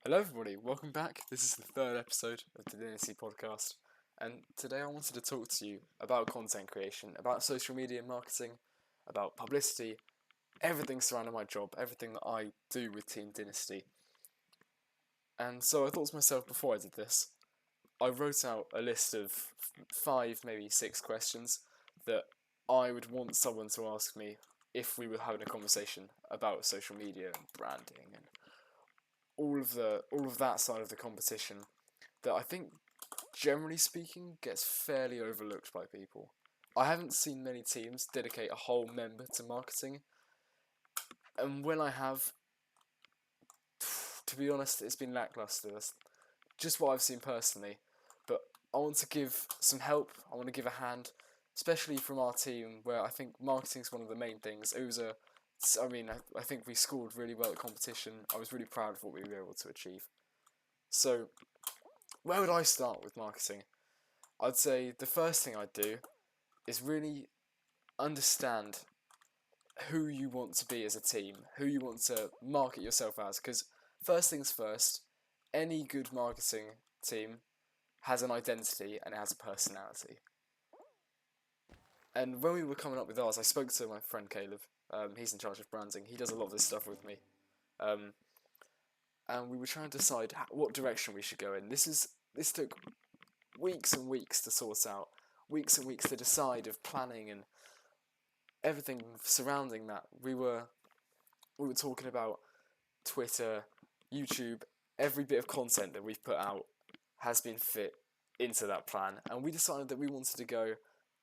Hello everybody, welcome back. This is the third episode of the Dynasty podcast, and today I wanted to talk to you about content creation, about social media marketing, about publicity, everything surrounding my job, everything that I do with Team Dynasty. And so I thought to myself before I did this, I wrote out a list of 5, maybe 6 questions that I would want someone to ask me if we were having a conversation about social media and branding and all of that side of the competition that I think, generally speaking, gets fairly overlooked by people. I haven't seen many teams dedicate a whole member to marketing, and when I have, to be honest, it's been lackluster. That's just what I've seen personally. But I want to give some help. I want to give a hand, especially from our team, where I think marketing is one of the main things. I think we scored really well at competition. I was really proud of what we were able to achieve. So, where would I start with marketing? I'd say the first thing I'd do is really understand who you want to be as a team, who you want to market yourself as. Because, first things first, any good marketing team has an identity and it has a personality. And when we were coming up with ours, I spoke to my friend Caleb. He's in charge of branding. He does a lot of this stuff with me. Um, and we were trying to decide what direction we should go in. This took weeks and weeks to sort out, weeks and weeks to decide of planning and everything surrounding that. We were talking about Twitter, YouTube, every bit of content that we've put out has been fit into that plan, and we decided that we wanted to go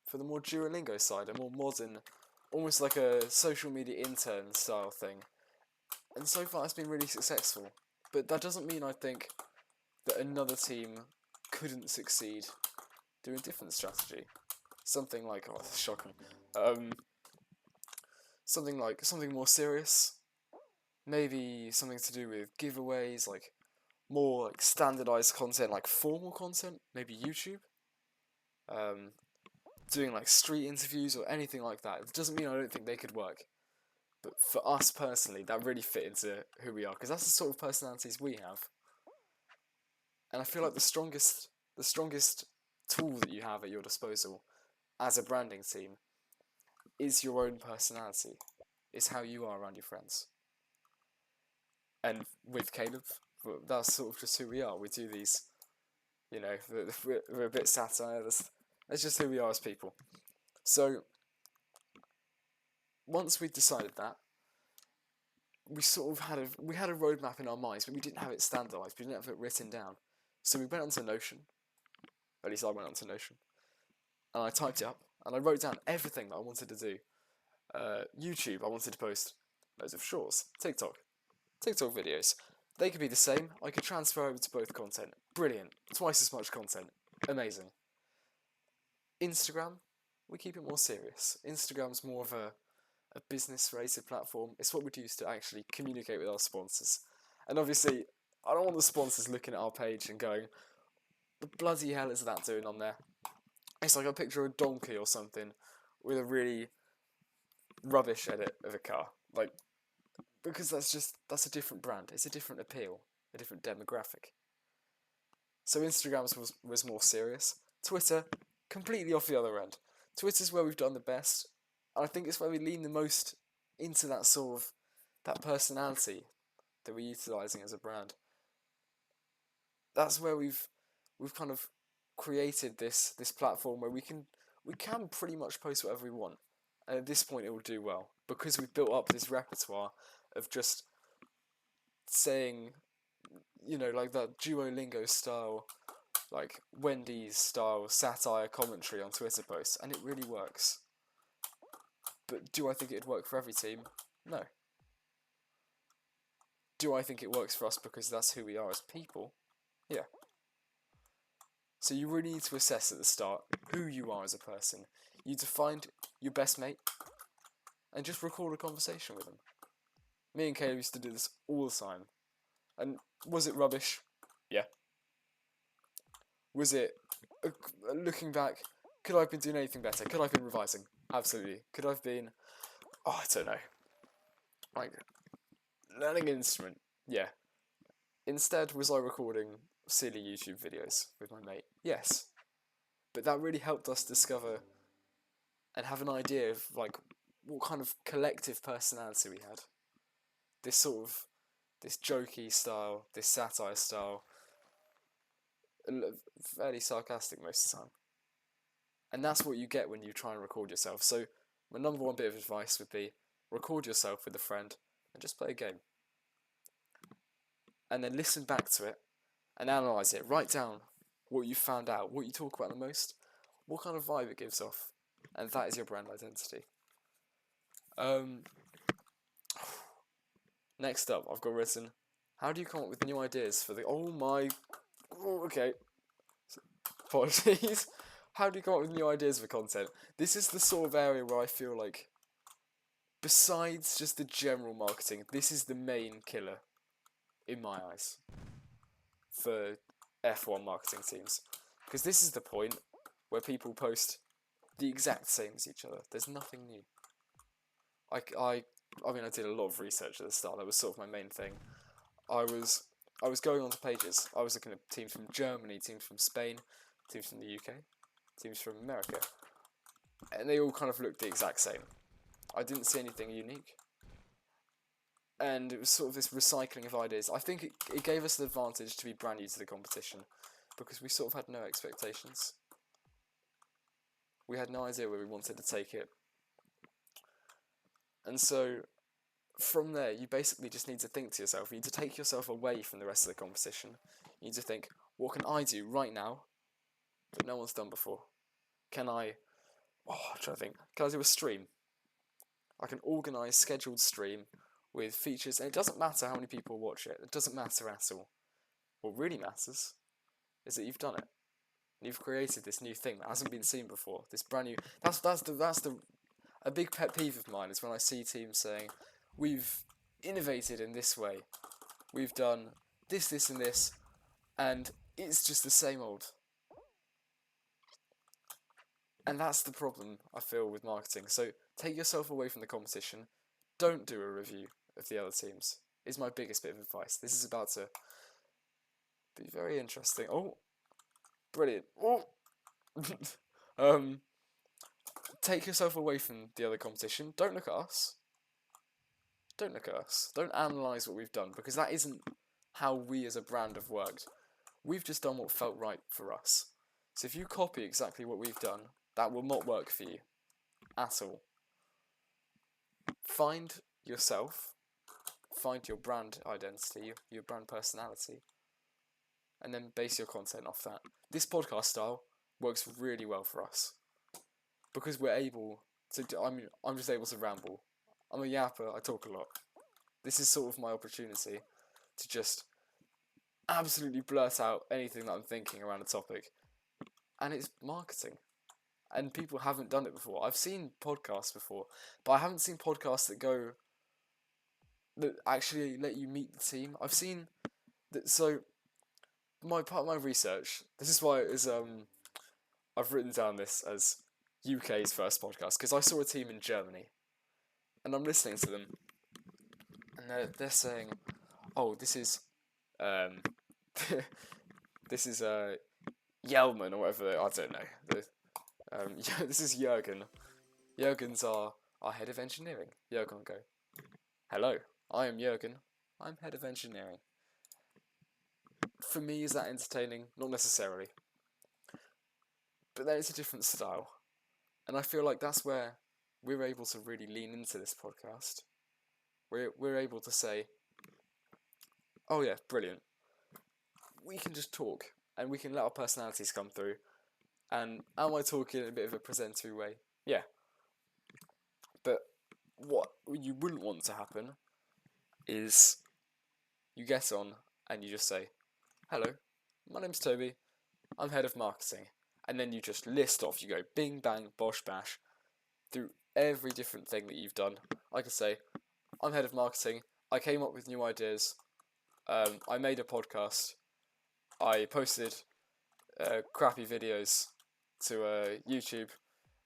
for the more Duolingo side, a more modern, almost like a social media intern style thing. And so far it's been really successful. But that doesn't mean I think that another team couldn't succeed doing a different strategy. Something like, oh, that's shocking. Something more serious. Maybe something to do with giveaways, like more like standardized content, like formal content. Maybe YouTube. Doing like street interviews or anything like that. It doesn't mean I don't think they could work. But for us personally, that really fit into who we are, because that's the sort of personalities we have. And I feel like the strongest tool that you have at your disposal as a branding team is your own personality. It's how you are around your friends. And with Caleb, that's sort of just who we are. We do these, we're a bit satire. That's just who we are as people. So, once we decided that, we sort of had a roadmap in our minds, but we didn't have it standardised. We didn't have it written down. So we went onto Notion. At least I went onto Notion, and I typed it up, and I wrote down everything that I wanted to do. YouTube, I wanted to post loads of shorts. TikTok videos. They could be the same. I could transfer over to both content. Brilliant. Twice as much content. Amazing. Instagram, we keep it more serious. Instagram's more of a business-related platform. It's what we'd use to actually communicate with our sponsors. And obviously, I don't want the sponsors looking at our page and going, the bloody hell is that doing on there? It's like a picture of a donkey or something with a really rubbish edit of a car. Like, because that's a different brand. It's a different appeal, a different demographic. So Instagram was more serious. Twitter, completely off the other end. Twitter's where we've done the best. And I think it's where we lean the most into that sort of that personality that we're utilising as a brand. That's where we've kind of created this platform where we can pretty much post whatever we want. And at this point it will do well, because we've built up this repertoire of just saying, like that Duolingo style, like Wendy's style satire commentary on Twitter posts, and it really works. But do I think it'd work for every team? No. Do I think it works for us because that's who we are as people? Yeah. So you really need to assess at the start who you are as a person. You need to find your best mate and just record a conversation with them. Me and Caleb used to do this all the time. And was it rubbish? Yeah. Was it, looking back, could I have been doing anything better? Could I have been revising? Absolutely. Could I have been, I don't know, like, learning an instrument? Yeah. Instead, was I recording silly YouTube videos with my mate? Yes. But that really helped us discover and have an idea of like what kind of collective personality we had. This sort of this jokey style, this satire style, fairly sarcastic most of the time. And that's what you get when you try and record yourself. So my number one bit of advice would be record yourself with a friend and just play a game. And then listen back to it and analyse it. Write down what you found out, what you talk about the most, what kind of vibe it gives off. And that is your brand identity. Next up, I've got written, how do you come up with new ideas for the... okay. Apologies. How do you come up with new ideas for content? This is the sort of area where I feel like, besides just the general marketing, this is the main killer, in my eyes, for F1 marketing teams. Because this is the point where people post the exact same as each other. There's nothing new. I mean, I did a lot of research at the start. That was sort of my main thing. I was going onto pages. I was looking at teams from Germany, teams from Spain, teams from the UK, teams from America, and they all kind of looked the exact same. I didn't see anything unique, and it was sort of this recycling of ideas. I think it gave us the advantage to be brand new to the competition, because we sort of had no expectations. We had no idea where we wanted to take it. And so, from there, you basically just need to think to yourself. You need to take yourself away from the rest of the competition. You need to think, what can I do right now that no one's done before? I'm trying to think. Can I do a stream? I can organise scheduled stream with features, and it doesn't matter how many people watch it. It doesn't matter at all. What really matters is that you've done it. You've created this new thing that hasn't been seen before. This brand new. A big pet peeve of mine is when I see teams saying, we've innovated in this way, we've done this, this and this, and it's just the same old. And that's the problem, I feel, with marketing. So take yourself away from the competition. Don't do a review of the other teams, is my biggest bit of advice. This is about to be very interesting. Oh, brilliant. Oh. Take yourself away from the other competition. Don't look at us. Don't look at us. Don't analyse what we've done, because that isn't how we as a brand have worked. We've just done what felt right for us. So if you copy exactly what we've done, that will not work for you at all. Find yourself, find your brand identity, your brand personality, and then base your content off that. This podcast style works really well for us, because we're able to I'm just able to ramble. I'm a yapper, I talk a lot. This is sort of my opportunity to just absolutely blurt out anything that I'm thinking around a topic. And it's marketing. And people haven't done it before. I've seen podcasts before, but I haven't seen podcasts that actually let you meet the team. I've seen that. So part of my research, this is why I've written down this as UK's first podcast, because I saw a team in Germany, and I'm listening to them, and they're saying, "Oh, this is this is Yelman or whatever. I don't know. This is Jurgen. Jurgen's our head of engineering." Jurgen will go, "Hello, I am Jurgen. I'm head of engineering." For me, is that entertaining? Not necessarily. But then it's a different style. And I feel like that's where we're able to really lean into this podcast. We're able to say, oh yeah, brilliant. We can just talk, and we can let our personalities come through. And am I talking in a bit of a presentary way? Yeah. But what you wouldn't want to happen is you get on and you just say, hello, my name's Toby, I'm head of marketing. And then you just list off, you go bing, bang, bosh, bash, through every different thing that you've done. I could say, I'm head of marketing, I came up with new ideas, I made a podcast, I posted crappy videos to YouTube,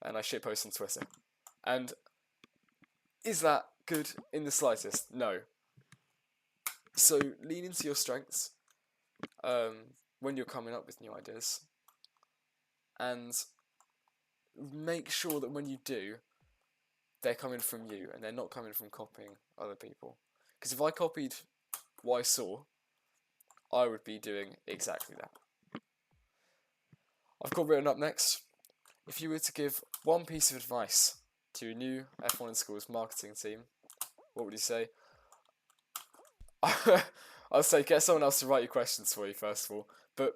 and I shitpost on Twitter. And is that good in the slightest? No. So lean into your strengths, when you're coming up with new ideas, and make sure that when you do, they're coming from you and they're not coming from copying other people. Because if I copied what I saw, I would be doing exactly that. I've got written up next. If you were to give one piece of advice to your new F1 in Schools marketing team, what would you say? I'll say get someone else to write your questions for you first of all, but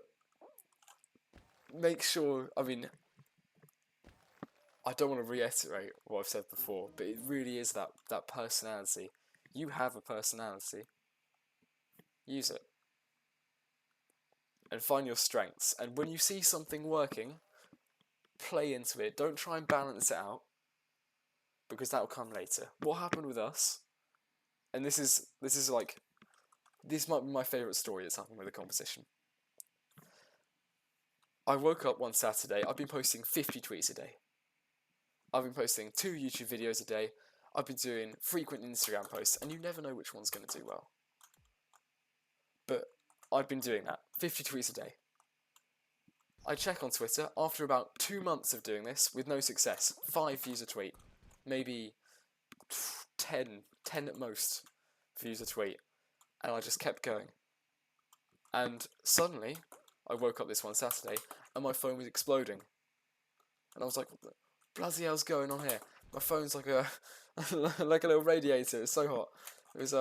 make sure, I mean, I don't want to reiterate what I've said before, but it really is that personality. You have a personality. Use it. And find your strengths. And when you see something working, play into it. Don't try and balance it out, because that will come later. What happened with us, and this might be my favourite story that's happened with the competition. I woke up one Saturday, I've been posting 50 tweets a day. I've been posting 2 YouTube videos a day. I've been doing frequent Instagram posts, and you never know which one's going to do well. But I've been doing that, 50 tweets a day. I check on Twitter, after about 2 months of doing this, with no success, 5 views a tweet, maybe 10 at most views a tweet, and I just kept going. And suddenly, I woke up this one Saturday, and my phone was exploding. And I was like, what the bloody hell's going on here? My phone's like a like a little radiator, it's so hot. It was,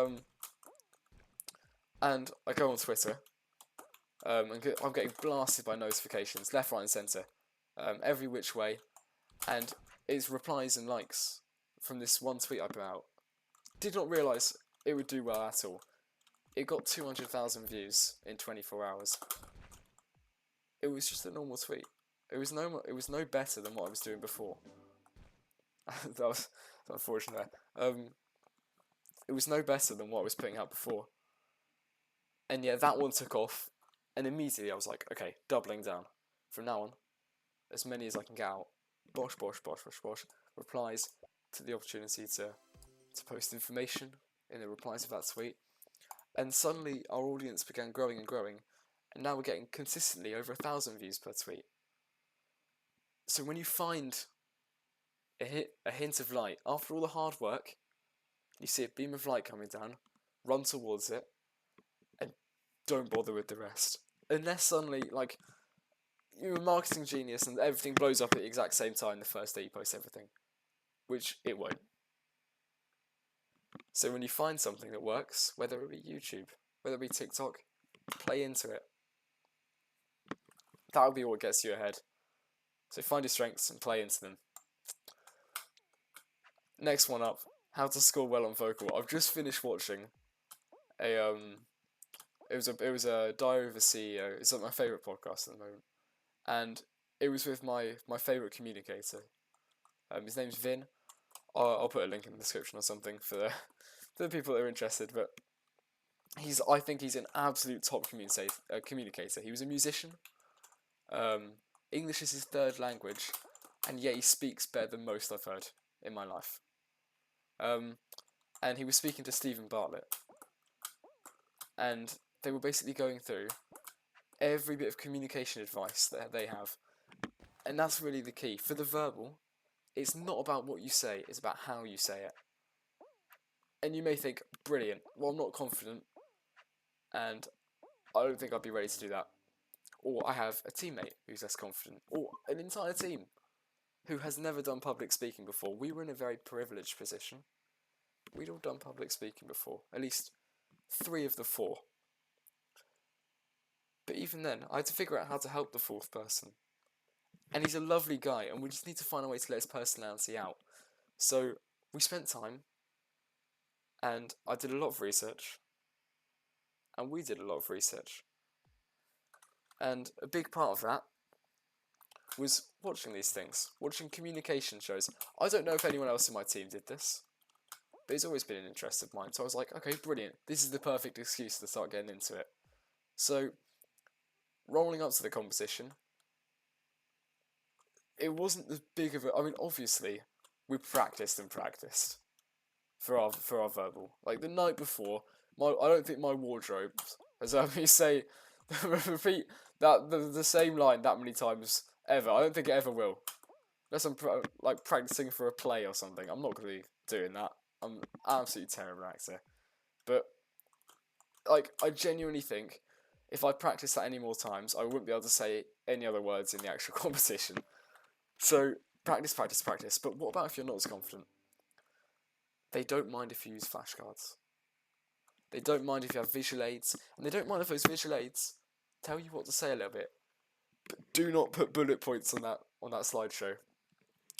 and I go on Twitter, and I'm getting blasted by notifications, left, right and centre, every which way, and it's replies and likes from this one tweet I put out. Did not realise it would do well at all. It got 200,000 views in 24 hours. It was just a normal tweet. It was no better than what I was doing before. That was unfortunate. It was no better than what I was putting out before. And yeah, that one took off, and immediately I was like, okay, doubling down. From now on, as many as I can get out. Bosh, bosh, bosh, bosh, bosh. Replies to the opportunity to post information in the replies of that tweet. And suddenly our audience began growing and growing, and now we're getting consistently over 1,000 views per tweet. So when you find a hint of light, after all the hard work, you see a beam of light coming down, run towards it, and don't bother with the rest. Unless suddenly, like, you're a marketing genius and everything blows up at the exact same time the first day you post everything. Which it won't. So when you find something that works, whether it be YouTube, whether it be TikTok, play into it. That'll be what gets you ahead. So find your strengths and play into them. Next one up, how to score well on vocal. I've just finished watching it was a Diary of a CEO. It's like my favourite podcast at the moment. And it was with my favourite communicator. His name's Vin. I'll put a link in the description or something for the people that are interested, but I think he's an absolute top communicator. He was a musician. English is his 3rd language, and yet he speaks better than most I've heard in my life. And he was speaking to Stephen Bartlett, and they were basically going through every bit of communication advice that they have, and that's really the key. For the verbal, it's not about what you say, it's about how you say it. And you may think, brilliant, well, I'm not confident, and I don't think I'd be ready to do that. Or I have a teammate who's less confident, or an entire team who has never done public speaking before. We were in a very privileged position. We'd all done public speaking before, at least 3 of the 4. But even then, I had to figure out how to help the 4th person. And he's a lovely guy, and we just need to find a way to let his personality out. So we spent time, and I did a lot of research, and we did a lot of research. And a big part of that was watching these things, watching communication shows. I don't know if anyone else in my team did this, but it's always been an interest of mine. So I was like, okay, brilliant. This is the perfect excuse to start getting into it. So, rolling up to the competition, it wasn't as big of a... I mean, obviously, we practiced and practiced for our verbal. Like, the night before, I don't think my wardrobe has heard me say repeat the same line that many times ever. I don't think it ever will. Unless I'm like practicing for a play or something. I'm not going to be doing that. I'm an absolutely terrible actor. But like, I genuinely think if I practice that any more times, I wouldn't be able to say any other words in the actual competition. So practice, practice, practice. But what about if you're not as confident? They don't mind if you use flashcards. They don't mind if you have visual aids, and they don't mind if those visual aids tell you what to say a little bit. But do not put bullet points on that slideshow.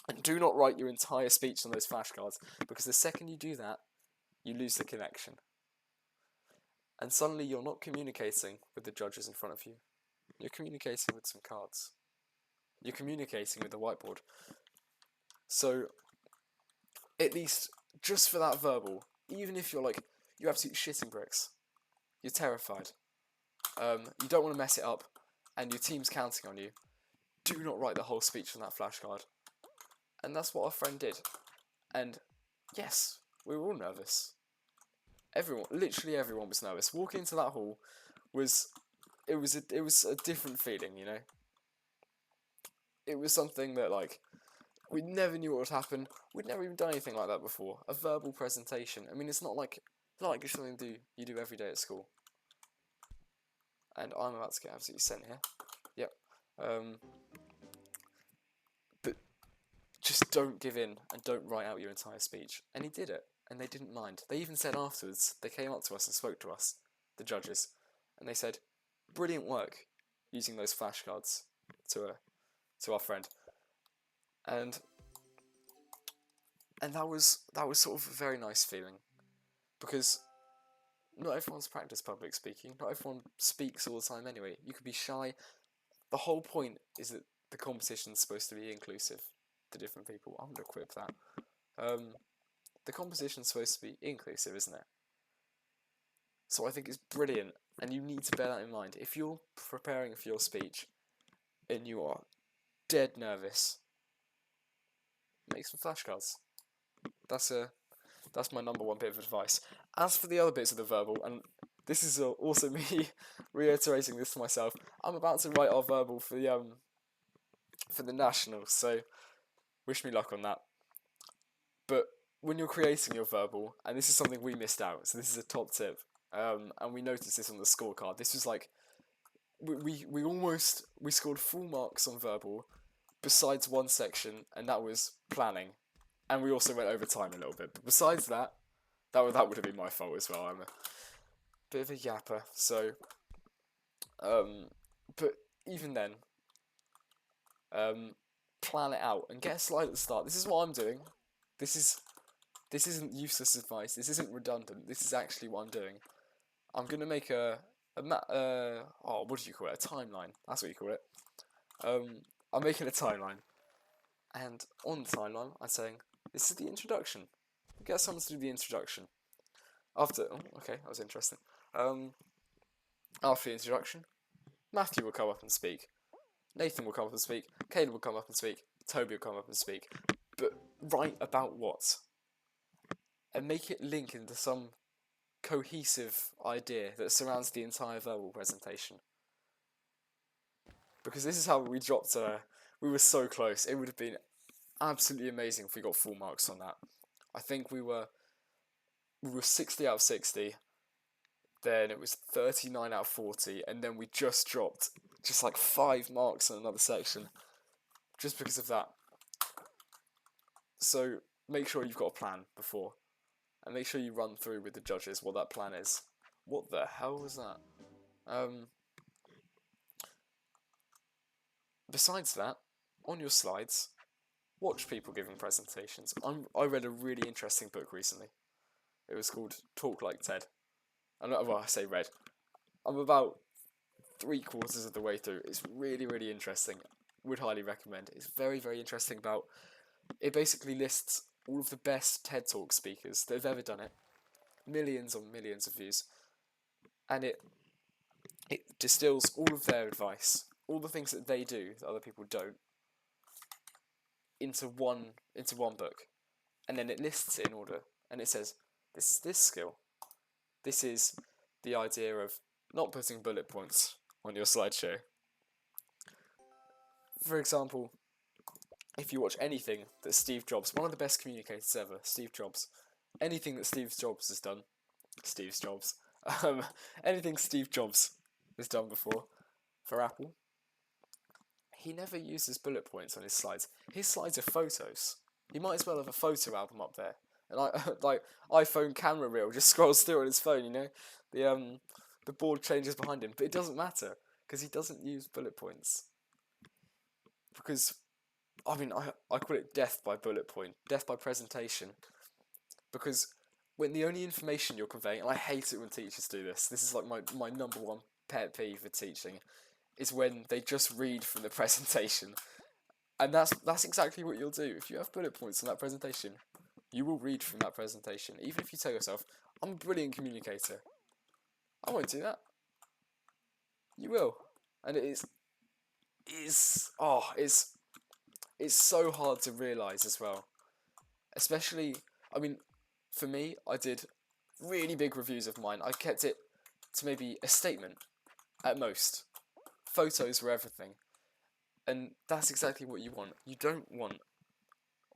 And do not write your entire speech on those flashcards, because the second you do that, you lose the connection. And suddenly you're not communicating with the judges in front of you. You're communicating with some cards. You're communicating with the whiteboard. So, at least, just for that verbal, even if you're like, you're absolutely shitting bricks, you're terrified, you don't want to mess it up, and your team's counting on you, do not write the whole speech on that flashcard. And that's what our friend did. And yes, we were all nervous. Literally everyone was nervous. Walking into that hall was a different feeling, you know. It was something that, like, we never knew what would happen. We'd never even done anything like that before. A verbal presentation. I mean, it's not like it's something you do every day at school. And I'm about to get absolutely sent here. Yep. But just don't give in and don't write out your entire speech. And he did it, and they didn't mind. They even said afterwards, they came up to us and spoke to us, the judges, and they said, "Brilliant work using those flashcards," to our friend. And that was sort of a very nice feeling, because not everyone's practiced public speaking. Not everyone speaks all the time anyway. You could be shy. The whole point is that the competition's supposed to be inclusive to different people. I'm going to quip that. The competition's supposed to be inclusive, isn't it? So I think it's brilliant, and you need to bear that in mind. If you're preparing for your speech and you are dead nervous, make some flashcards. That's my number one bit of advice. As for the other bits of the verbal, and this is also me reiterating this to myself, I'm about to write our verbal for the nationals, so wish me luck on that. But when you're creating your verbal, and this is something we missed out, so this is a top tip, and we noticed this on the scorecard. This was like we scored full marks on verbal, besides one section, and that was planning. And we also went over time a little bit. But besides that, that would have been my fault as well. I'm a bit of a yapper. So, but even then, plan it out and get a slide at the start. This is what I'm doing. This isn't useless advice. This isn't redundant. This is actually what I'm doing. I'm gonna make what do you call it? A timeline. That's what you call it. I'm making a timeline, and on the timeline, I'm saying, this is the introduction. Get someone to do the introduction. Okay, that was interesting. After the introduction, Matthew will come up and speak. Nathan will come up and speak. Caleb will come up and speak. Toby will come up and speak. But write about what? And make it link into some cohesive idea that surrounds the entire verbal presentation. Because this is how we dropped. We were so close. It would have been absolutely amazing if we got full marks on that. I think we were 60 out of 60, then it was 39 out of 40, and then we just dropped just like 5 marks on another section, just because of that. So make sure you've got a plan before, and make sure you run through with the judges what that plan is. What the hell was that? Besides that, on your slides, watch people giving presentations. I read a really interesting book recently. It was called Talk Like TED. I say read. I'm about 3/4 of the way through. It's really, really interesting. Would highly recommend. It's very, very interesting it basically lists all of the best TED Talk speakers that have ever done it. Millions on millions of views. And it distills all of their advice, all the things that they do that other people don't, into one book, and then it lists it in order, and it says, this is this skill, this is the idea of not putting bullet points on your slideshow. For example, if you watch anything that Steve Jobs, one of the best communicators ever, Steve Jobs, anything that Steve Jobs has done, Steve Jobs, anything Steve Jobs has done before for Apple, he never uses bullet points on his slides. His slides are photos. He might as well have a photo album up there. And like iPhone camera reel just scrolls through on his phone, you know? The board changes behind him, but it doesn't matter because he doesn't use bullet points. Because I mean, I call it death by bullet point, death by presentation. Because when the only information you're conveying, and I hate it when teachers do this, this is like my number one pet peeve for teaching, is when they just read from the presentation. And that's exactly what you'll do. If you have bullet points on that presentation, you will read from that presentation. Even if you tell yourself, I'm a brilliant communicator. I won't do that. You will. And it's so hard to realise as well. Especially, I mean, for me, I did really big reviews of mine. I kept it to maybe a statement at most. Photos were everything. And that's exactly what you want. You don't want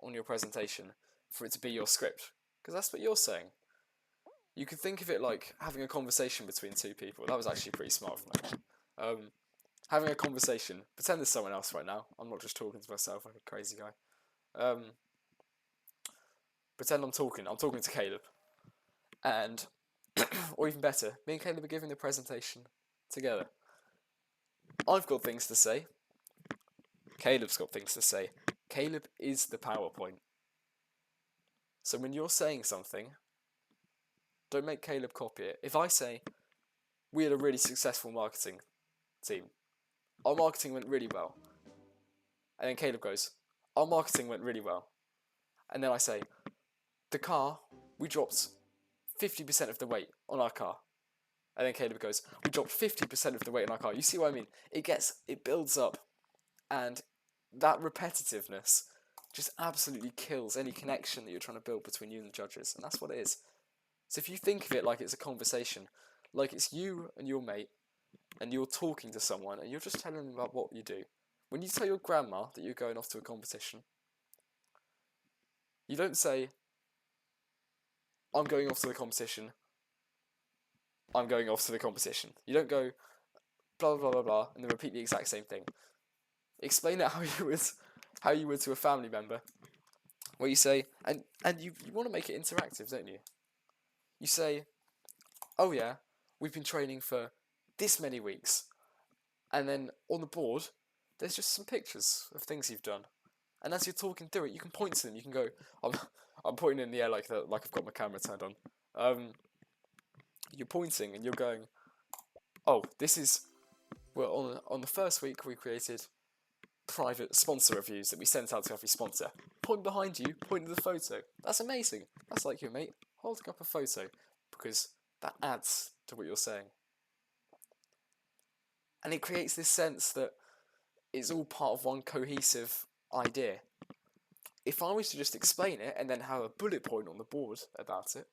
on your presentation for it to be your script, because that's what you're saying. You could think of it like having a conversation between two people. That was actually pretty smart from me. Having a conversation. Pretend there's someone else right now. I'm not just talking to myself like a crazy guy. Pretend I'm talking to Caleb. And, or even better, me and Caleb are giving the presentation together. I've got things to say. Caleb's got things to say. Caleb is the PowerPoint. So when you're saying something, don't make Caleb copy it. If I say, we had a really successful marketing team, our marketing went really well, and then Caleb goes, our marketing went really well, and then I say, the car, we dropped 50% of the weight on our car, and then Caleb goes, we dropped 50% of the weight on our car. You see what I mean? It builds up, and that repetitiveness just absolutely kills any connection that you're trying to build between you and the judges, and that's what it is. So if you think of it like it's a conversation, like it's you and your mate, and you're talking to someone, and you're just telling them about what you do. When you tell your grandma that you're going off to a competition, you don't say, I'm going off to the competition, I'm going off to the competition. You don't go, blah, blah, blah, blah, and then repeat the exact same thing. Explain it how you would to a family member, where you say, and you want to make it interactive, don't you? You say, oh yeah, we've been training for this many weeks, and then on the board, there's just some pictures of things you've done, and as you're talking through it, you can point to them. You can go, I'm pointing in the air like I've got my camera turned on. You're pointing and you're going, oh, this is, well, on the first week we created private sponsor reviews that we sent out to every sponsor. Point behind you, point to the photo. That's amazing. That's like your mate holding up a photo, because that adds to what you're saying. And it creates this sense that it's all part of one cohesive idea. If I was to just explain it and then have a bullet point on the board about it,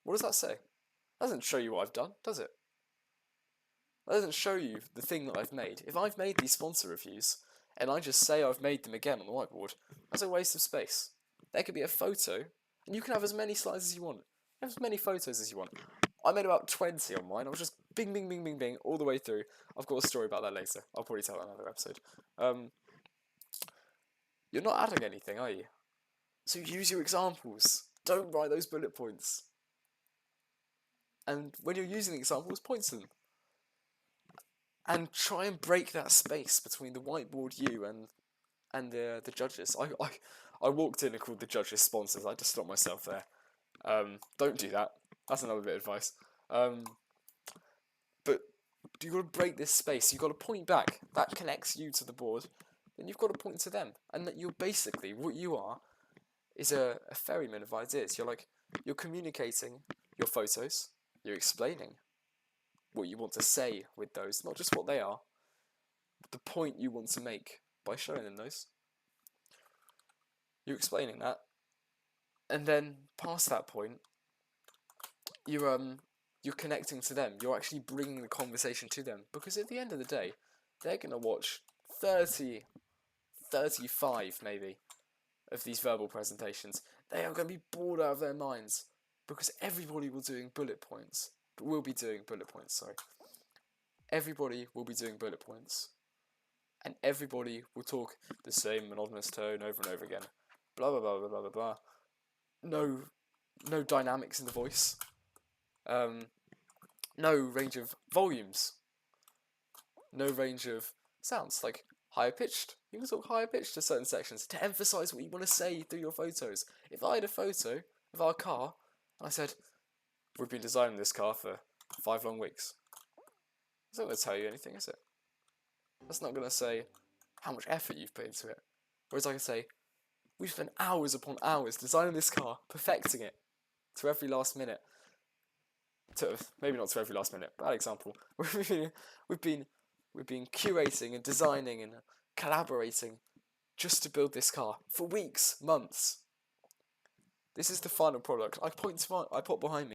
what does that say? That doesn't show you what I've done, does it? That doesn't show you the thing that I've made. If I've made these sponsor reviews, and I just say I've made them again on the whiteboard, that's a waste of space. There could be a photo, and you can have as many slides as you want. Have as many photos as you want. I made about 20 on mine. I was just bing, bing, bing, bing, bing, all the way through. I've got a story about that later. I'll probably tell that in another episode. You're not adding anything, are you? So use your examples. Don't write those bullet points. And when you're using the examples, point to them. And try and break that space between the whiteboard you and the judges. I walked in and called the judges sponsors. I had to stop myself there. Don't do that. That's another bit of advice. But you've got to break this space. You've got to point back. That connects you to the board. Then you've got to point to them. And that you're basically, what you are, is a ferryman of ideas. You're communicating your photos. You're explaining what you want to say with those, not just what they are, but the point you want to make by showing them those. You're explaining that, and then past that point, you're you're connecting to them. You're actually bringing the conversation to them. Because at the end of the day, they're going to watch 30, 35 maybe of these verbal presentations. They are going to be bored out of their minds because everybody will be doing bullet points. Everybody will be doing bullet points. And everybody will talk the same monotonous tone over and over again. Blah, blah, blah, blah, blah, blah, blah. No dynamics in the voice. No range of volumes. No range of sounds, like higher pitched. You can talk higher pitched to certain sections to emphasise what you want to say through your photos. If I had a photo of our car, and I said, we've been designing this car for 5 long weeks. It's not going to tell you anything, is it? That's not going to say how much effort you've put into it. Whereas I can say, we've spent hours upon hours designing this car, perfecting it to every last minute. Maybe not to every last minute, bad example. We've been curating and designing and collaborating just to build this car for weeks, months. This is the final product. I put behind me.